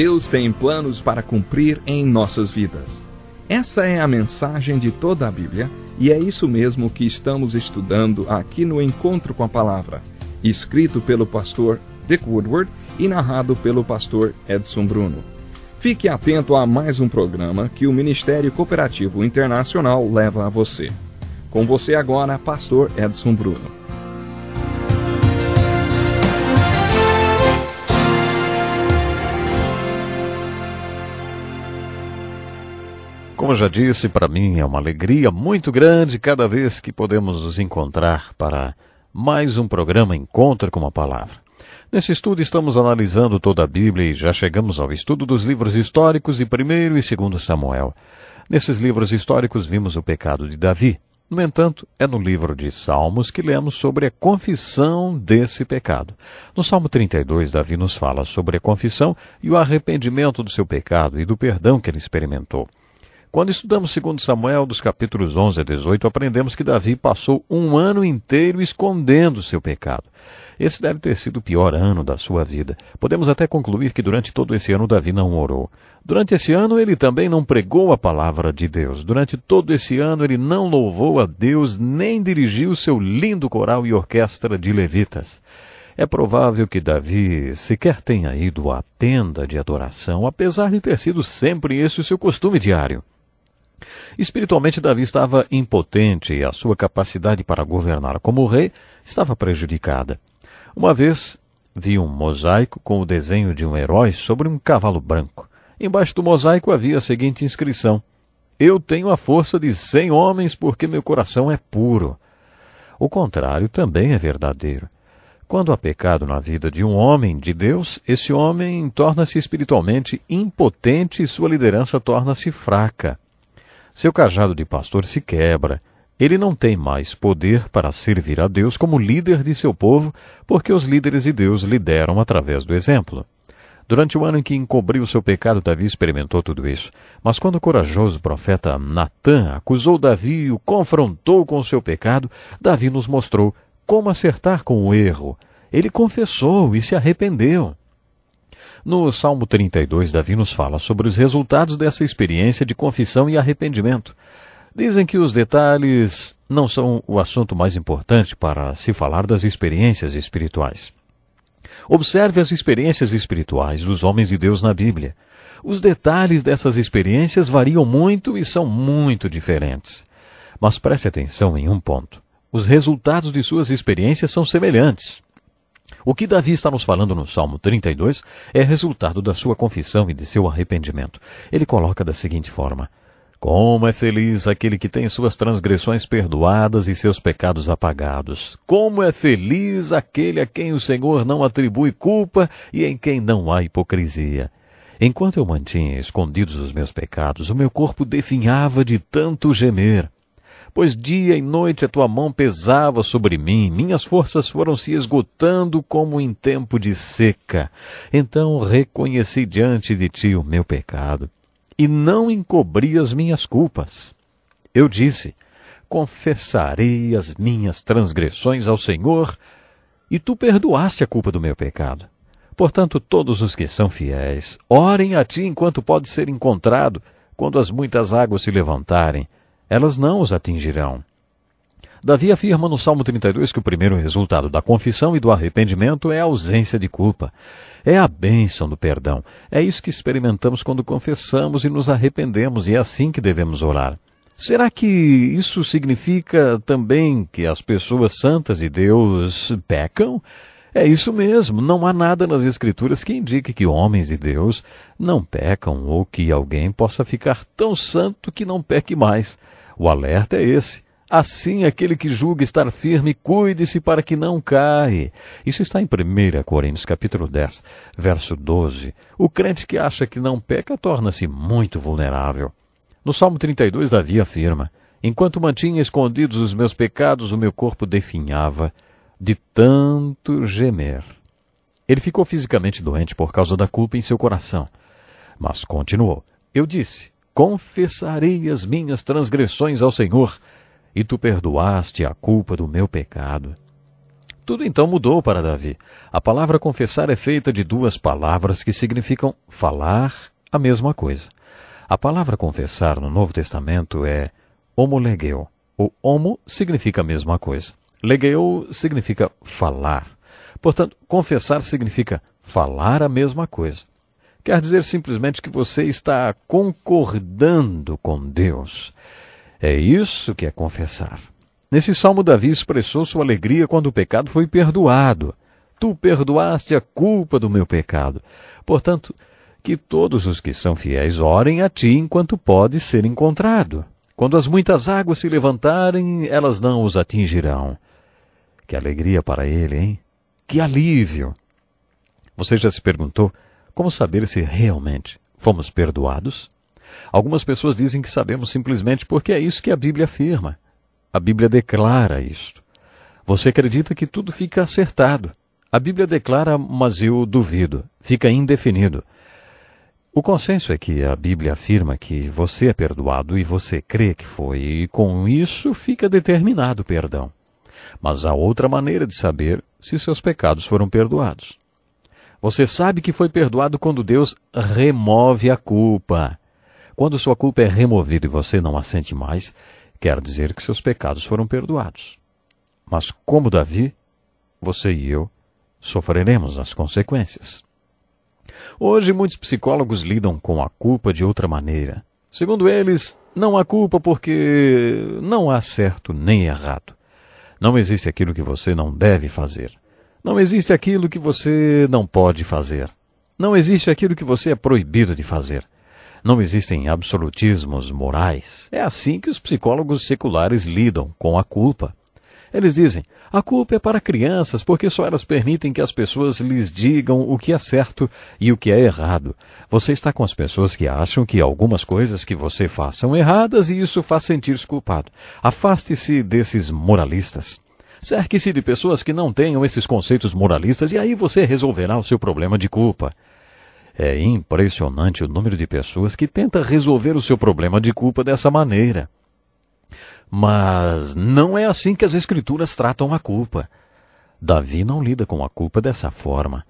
Deus tem planos para cumprir em nossas vidas. Essa é a mensagem de toda a Bíblia e é isso mesmo que estamos estudando aqui no Encontro com a Palavra, escrito pelo pastor Dick Woodward e narrado pelo pastor Edson Bruno. Fique atento a mais um programa que o Ministério Cooperativo Internacional leva a você. Com você agora, pastor Edson Bruno. Como já disse, para mim é uma alegria muito grande cada vez que podemos nos encontrar para mais um programa Encontro com a Palavra. Nesse estudo estamos analisando toda a Bíblia e já chegamos ao estudo dos livros históricos de 1º e 2º Samuel. Nesses livros históricos vimos o pecado de Davi. No entanto, é no livro de Salmos que lemos sobre a confissão desse pecado. No Salmo 32, Davi nos fala sobre a confissão e o arrependimento do seu pecado e do perdão que ele experimentou. Quando estudamos 2 Samuel, dos capítulos 11 a 18, aprendemos que Davi passou um ano inteiro escondendo seu pecado. Esse deve ter sido o pior ano da sua vida. Podemos até concluir que durante todo esse ano Davi não orou. Durante esse ano ele também não pregou a palavra de Deus. Durante todo esse ano ele não louvou a Deus nem dirigiu seu lindo coral e orquestra de levitas. É provável que Davi sequer tenha ido à tenda de adoração, apesar de ter sido sempre esse o seu costume diário. Espiritualmente, Davi estava impotente e a sua capacidade para governar como rei estava prejudicada. Uma vez, vi um mosaico com o desenho de um herói sobre um cavalo branco. Embaixo do mosaico havia a seguinte inscrição: "Eu tenho a força de 100 homens porque meu coração é puro." O contrário também é verdadeiro. Quando há pecado na vida de um homem de Deus, esse homem torna-se espiritualmente impotente e sua liderança torna-se fraca. Seu cajado de pastor se quebra. Ele não tem mais poder para servir a Deus como líder de seu povo, porque os líderes de Deus lideram através do exemplo. Durante o ano em que encobriu seu pecado, Davi experimentou tudo isso. Mas quando o corajoso profeta Natã acusou Davi e o confrontou com seu pecado, Davi nos mostrou como acertar com o erro. Ele confessou e se arrependeu. No Salmo 32, Davi nos fala sobre os resultados dessa experiência de confissão e arrependimento. Dizem que os detalhes não são o assunto mais importante para se falar das experiências espirituais. Observe as experiências espirituais dos homens de Deus na Bíblia. Os detalhes dessas experiências variam muito e são muito diferentes. Mas preste atenção em um ponto. Os resultados de suas experiências são semelhantes. O que Davi está nos falando no Salmo 32 é resultado da sua confissão e de seu arrependimento. Ele coloca da seguinte forma: "Como é feliz aquele que tem suas transgressões perdoadas e seus pecados apagados. Como é feliz aquele a quem o Senhor não atribui culpa e em quem não há hipocrisia. Enquanto eu mantinha escondidos os meus pecados, o meu corpo definhava de tanto gemer. Pois dia e noite a tua mão pesava sobre mim, minhas forças foram se esgotando como em tempo de seca. Então reconheci diante de ti o meu pecado, e não encobri as minhas culpas. Eu disse: confessarei as minhas transgressões ao Senhor, e tu perdoaste a culpa do meu pecado. Portanto, todos os que são fiéis, orem a ti enquanto pode ser encontrado, quando as muitas águas se levantarem, elas não os atingirão." Davi afirma no Salmo 32 que o primeiro resultado da confissão e do arrependimento é a ausência de culpa. É a bênção do perdão. É isso que experimentamos quando confessamos e nos arrependemos, e é assim que devemos orar. Será que isso significa também que as pessoas santas de Deus pecam? É isso mesmo, não há nada nas Escrituras que indique que homens de Deus não pecam ou que alguém possa ficar tão santo que não peque mais. O alerta é esse: assim aquele que julga estar firme, cuide-se para que não caia. Isso está em 1 Coríntios capítulo 10, verso 12. O crente que acha que não peca torna-se muito vulnerável. No Salmo 32, Davi afirma: enquanto mantinha escondidos os meus pecados, o meu corpo definhava de tanto gemer. Ele ficou fisicamente doente por causa da culpa em seu coração. Mas continuou: eu disse: confessarei as minhas transgressões ao Senhor, e tu perdoaste a culpa do meu pecado. Tudo então mudou para Davi. A palavra confessar é feita de duas palavras que significam falar a mesma coisa. A palavra confessar no Novo Testamento é homolegeu. O homo significa a mesma coisa. Legeu significa falar. Portanto, confessar significa falar a mesma coisa. Quer dizer simplesmente que você está concordando com Deus. É isso que é confessar. Nesse salmo, Davi expressou sua alegria quando o pecado foi perdoado. Tu perdoaste a culpa do meu pecado. Portanto, que todos os que são fiéis orem a ti enquanto pode ser encontrado. Quando as muitas águas se levantarem, elas não os atingirão. Que alegria para ele, hein? Que alívio! Você já se perguntou como saber se realmente fomos perdoados? Algumas pessoas dizem que sabemos simplesmente porque é isso que a Bíblia afirma. A Bíblia declara isto. Você acredita que tudo fica acertado. A Bíblia declara, mas eu duvido. Fica indefinido. O consenso é que a Bíblia afirma que você é perdoado e você crê que foi, e com isso fica determinado o perdão. Mas há outra maneira de saber se seus pecados foram perdoados. Você sabe que foi perdoado quando Deus remove a culpa. Quando sua culpa é removida e você não a sente mais, quer dizer que seus pecados foram perdoados. Mas como Davi, você e eu sofreremos as consequências. Hoje muitos psicólogos lidam com a culpa de outra maneira. Segundo eles, não há culpa porque não há certo nem errado. Não existe aquilo que você não deve fazer. Não existe aquilo que você não pode fazer. Não existe aquilo que você é proibido de fazer. Não existem absolutismos morais. É assim que os psicólogos seculares lidam com a culpa. Eles dizem, a culpa é para crianças porque só elas permitem que as pessoas lhes digam o que é certo e o que é errado. Você está com as pessoas que acham que algumas coisas que você faz são erradas e isso faz sentir-se culpado. Afaste-se desses moralistas. Cerque-se de pessoas que não tenham esses conceitos moralistas e aí você resolverá o seu problema de culpa. É impressionante o número de pessoas que tenta resolver o seu problema de culpa dessa maneira. Mas não é assim que as Escrituras tratam a culpa. Davi não lida com a culpa dessa forma.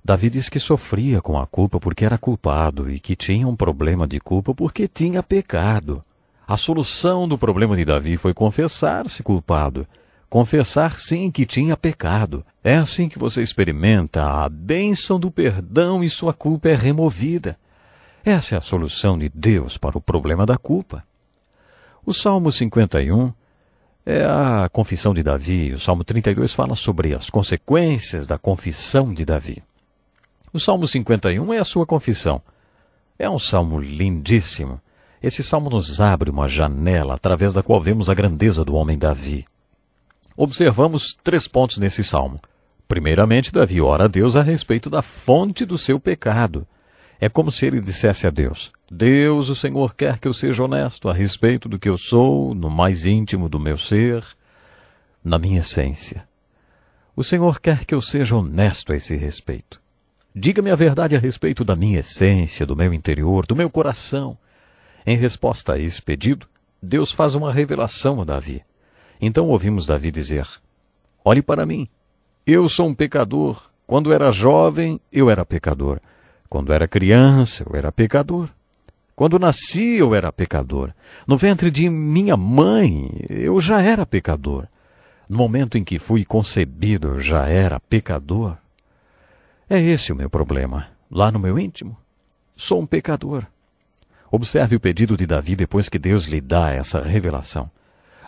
Davi diz que sofria com a culpa porque era culpado e que tinha um problema de culpa porque tinha pecado. A solução do problema de Davi foi confessar-se culpado. Confessar sim que tinha pecado. É assim que você experimenta a bênção do perdão e sua culpa é removida. Essa é a solução de Deus para o problema da culpa. O Salmo 51 é a confissão de Davi. O Salmo 32 fala sobre as consequências da confissão de Davi. O Salmo 51 é a sua confissão. É um salmo lindíssimo. Esse salmo nos abre uma janela através da qual vemos a grandeza do homem Davi. Observamos 3 pontos nesse salmo. Primeiramente, Davi ora a Deus a respeito da fonte do seu pecado. É como se ele dissesse a Deus, Deus, o Senhor quer que eu seja honesto a respeito do que eu sou, no mais íntimo do meu ser, na minha essência. O Senhor quer que eu seja honesto a esse respeito. Diga-me a verdade a respeito da minha essência, do meu interior, do meu coração. Em resposta a esse pedido, Deus faz uma revelação a Davi. Então ouvimos Davi dizer, olhe para mim, eu sou um pecador. Quando era jovem, eu era pecador. Quando era criança, eu era pecador. Quando nasci, eu era pecador. No ventre de minha mãe, eu já era pecador. No momento em que fui concebido, eu já era pecador. É esse o meu problema. Lá no meu íntimo, sou um pecador. Observe o pedido de Davi depois que Deus lhe dá essa revelação.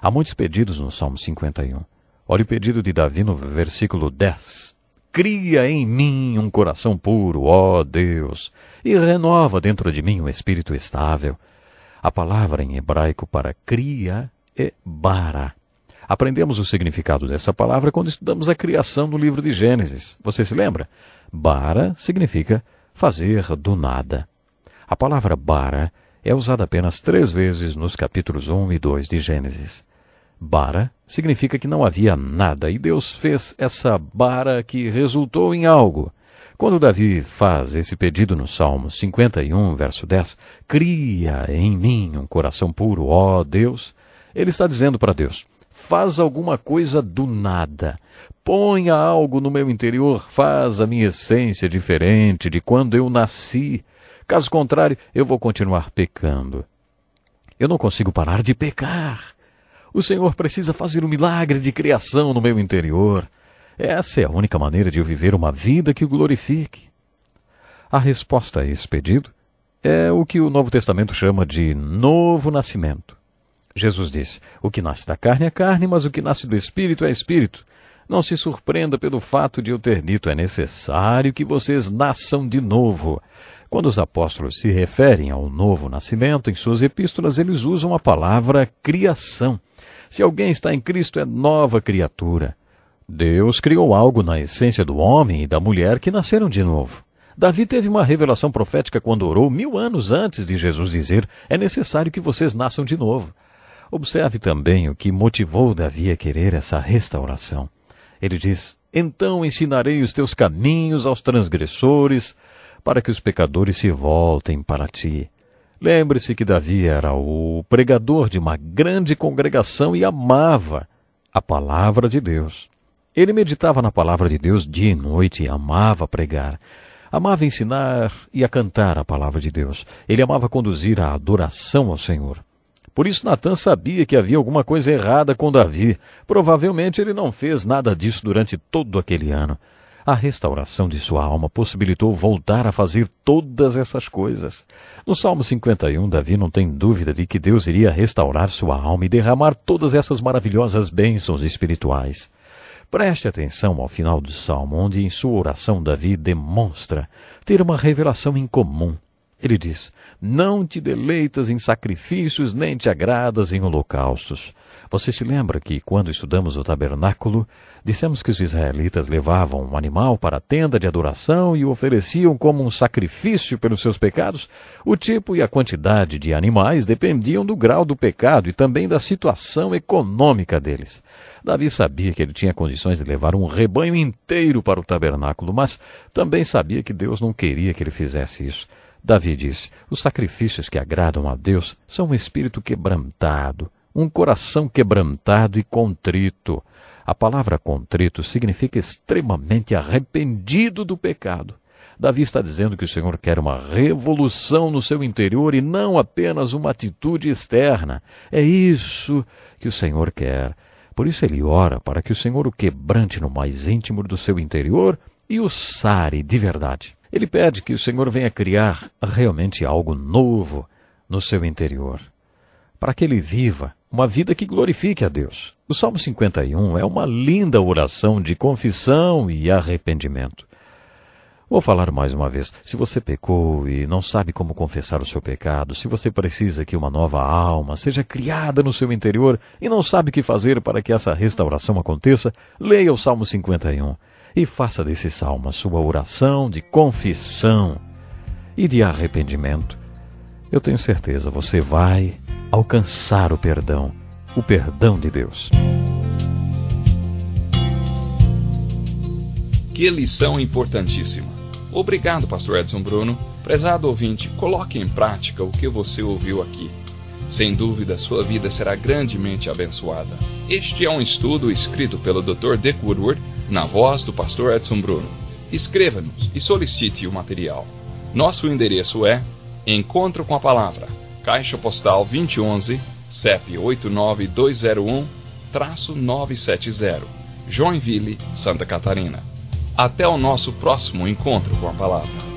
Há muitos pedidos no Salmo 51. Olha o pedido de Davi no versículo 10. Cria em mim um coração puro, ó Deus, e renova dentro de mim um espírito estável. A palavra em hebraico para cria é bara. Aprendemos o significado dessa palavra quando estudamos a criação no livro de Gênesis. Você se lembra? Bara significa fazer do nada. A palavra bara é usada apenas 3 vezes nos capítulos 1 e 2 de Gênesis. Bara significa que não havia nada e Deus fez essa bara que resultou em algo. Quando Davi faz esse pedido no Salmo 51, verso 10, cria em mim um coração puro, ó Deus, ele está dizendo para Deus, faz alguma coisa do nada. Ponha algo no meu interior, faz a minha essência diferente de quando eu nasci. Caso contrário, eu vou continuar pecando. Eu não consigo parar de pecar. O Senhor precisa fazer um milagre de criação no meu interior. Essa é a única maneira de eu viver uma vida que o glorifique. A resposta a esse pedido é o que o Novo Testamento chama de novo nascimento. Jesus disse: o que nasce da carne é carne, mas o que nasce do Espírito é Espírito. Não se surpreenda pelo fato de eu ter dito: é necessário que vocês nasçam de novo. Quando os apóstolos se referem ao novo nascimento em suas epístolas, eles usam a palavra criação. Se alguém está em Cristo, é nova criatura. Deus criou algo na essência do homem e da mulher que nasceram de novo. Davi teve uma revelação profética quando orou 1000 anos antes de Jesus dizer: é necessário que vocês nasçam de novo. Observe também o que motivou Davi a querer essa restauração. Ele diz: então ensinarei os teus caminhos aos transgressores, para que os pecadores se voltem para ti. Lembre-se que Davi era o pregador de uma grande congregação e amava a palavra de Deus. Ele meditava na palavra de Deus dia e noite e amava pregar. Amava ensinar e a cantar a palavra de Deus. Ele amava conduzir a adoração ao Senhor. Por isso Natã sabia que havia alguma coisa errada com Davi. Provavelmente ele não fez nada disso durante todo aquele ano. A restauração de sua alma possibilitou voltar a fazer todas essas coisas. No Salmo 51, Davi não tem dúvida de que Deus iria restaurar sua alma e derramar todas essas maravilhosas bênçãos espirituais. Preste atenção ao final do Salmo, onde em sua oração Davi demonstra ter uma revelação incomum. Ele diz: não te deleitas em sacrifícios, nem te agradas em holocaustos. Você se lembra que, quando estudamos o tabernáculo, dissemos que os israelitas levavam um animal para a tenda de adoração e o ofereciam como um sacrifício pelos seus pecados? O tipo e a quantidade de animais dependiam do grau do pecado e também da situação econômica deles. Davi sabia que ele tinha condições de levar um rebanho inteiro para o tabernáculo, mas também sabia que Deus não queria que ele fizesse isso. Davi disse: os sacrifícios que agradam a Deus são um espírito quebrantado, um coração quebrantado e contrito. A palavra contrito significa extremamente arrependido do pecado. Davi está dizendo que o Senhor quer uma revolução no seu interior e não apenas uma atitude externa. É isso que o Senhor quer. Por isso ele ora para que o Senhor o quebrante no mais íntimo do seu interior e o sare de verdade. Ele pede que o Senhor venha criar realmente algo novo no seu interior, para que ele viva uma vida que glorifique a Deus. O Salmo 51 é uma linda oração de confissão e arrependimento. Vou falar mais uma vez: se você pecou e não sabe como confessar o seu pecado, se você precisa que uma nova alma seja criada no seu interior e não sabe o que fazer para que essa restauração aconteça, leia o Salmo 51 e faça desse salmo a sua oração de confissão e de arrependimento. Eu tenho certeza, você vai alcançar o perdão de Deus. Que lição importantíssima. Obrigado, pastor Edson Bruno. Prezado ouvinte, coloque em prática o que você ouviu aqui. Sem dúvida, sua vida será grandemente abençoada. Este é um estudo escrito pelo Dr. Dick Woodward, na voz do pastor Edson Bruno. Escreva-nos e solicite o material. Nosso endereço é Encontro com a Palavra, Caixa Postal 2011, CEP 89201-970, Joinville, Santa Catarina. Até o nosso próximo encontro com a Palavra.